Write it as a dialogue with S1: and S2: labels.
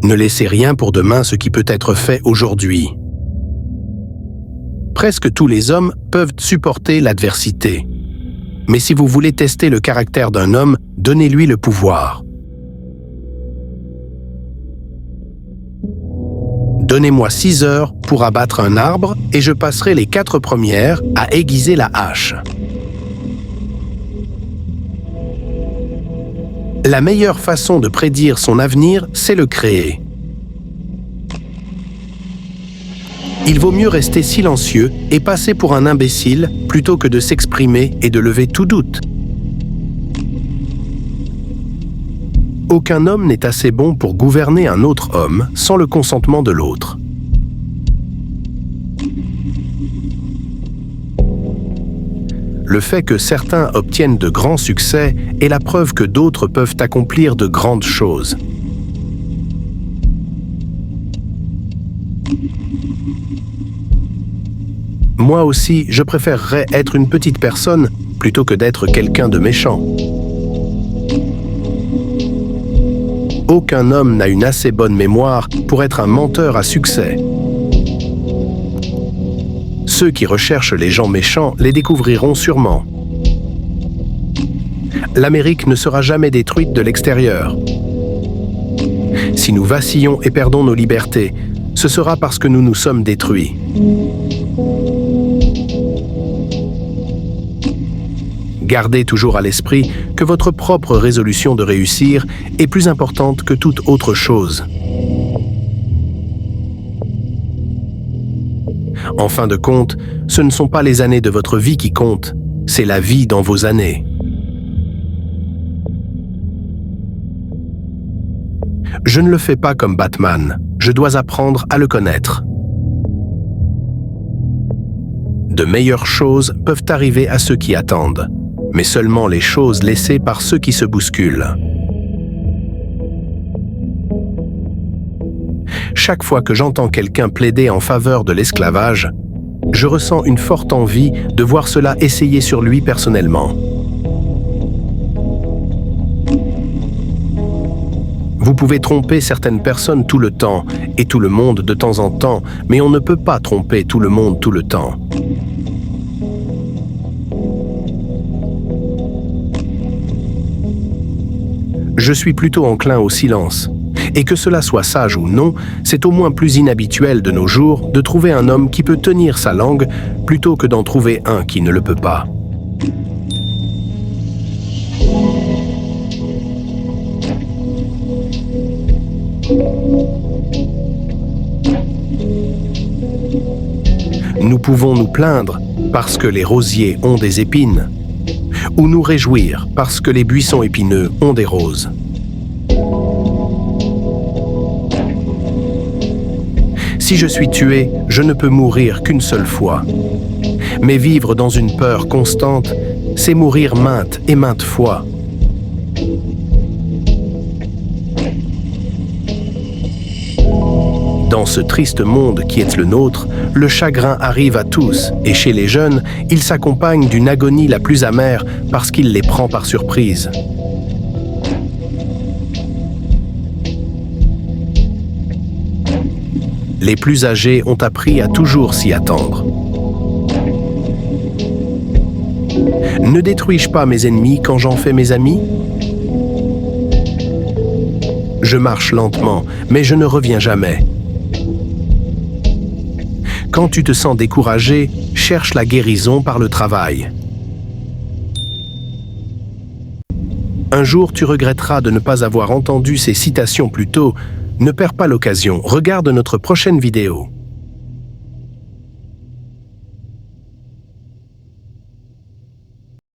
S1: Ne laissez rien pour demain ce qui peut être fait aujourd'hui. Presque tous les hommes peuvent supporter l'adversité. Mais si vous voulez tester le caractère d'un homme, donnez-lui le pouvoir. Donnez-moi 6 heures pour abattre un arbre et je passerai les 4 premières à aiguiser la hache. La meilleure façon de prédire son avenir, c'est le créer. Il vaut mieux rester silencieux et passer pour un imbécile plutôt que de s'exprimer et de lever tout doute. Aucun homme n'est assez bon pour gouverner un autre homme sans le consentement de l'autre. Le fait que certains obtiennent de grands succès est la preuve que d'autres peuvent accomplir de grandes choses. Moi aussi, je préférerais être une petite personne plutôt que d'être quelqu'un de méchant. Aucun homme n'a une assez bonne mémoire pour être un menteur à succès. Ceux qui recherchent les gens méchants les découvriront sûrement. L'Amérique ne sera jamais détruite de l'extérieur. Si nous vacillons et perdons nos libertés, ce sera parce que nous nous sommes détruits. Gardez toujours à l'esprit que votre propre résolution de réussir est plus importante que toute autre chose. En fin de compte, ce ne sont pas les années de votre vie qui comptent, c'est la vie dans vos années. Je ne le fais pas comme Batman, je dois apprendre à le connaître. De meilleures choses peuvent arriver à ceux qui attendent, mais seulement les choses laissées par ceux qui se bousculent. Chaque fois que j'entends quelqu'un plaider en faveur de l'esclavage, je ressens une forte envie de voir cela essayé sur lui personnellement. Vous pouvez tromper certaines personnes tout le temps et tout le monde de temps en temps, mais on ne peut pas tromper tout le monde tout le temps. Je suis plutôt enclin au silence. Et que cela soit sage ou non, c'est au moins plus inhabituel de nos jours de trouver un homme qui peut tenir sa langue plutôt que d'en trouver un qui ne le peut pas. Nous pouvons nous plaindre parce que les rosiers ont des épines, ou nous réjouir parce que les buissons épineux ont des roses. Si je suis tué, je ne peux mourir qu'une seule fois. Mais vivre dans une peur constante, c'est mourir maintes et maintes fois. Dans ce triste monde qui est le nôtre, le chagrin arrive à tous, et chez les jeunes, il s'accompagne d'une agonie la plus amère parce qu'il les prend par surprise. Les plus âgés ont appris à toujours s'y attendre. Ne détruis-je pas mes ennemis quand j'en fais mes amis? Je marche lentement, mais je ne reviens jamais. Quand tu te sens découragé, cherche la guérison par le travail. Un jour, tu regretteras de ne pas avoir entendu ces citations plus tôt. Ne perds pas l'occasion, regarde notre prochaine vidéo.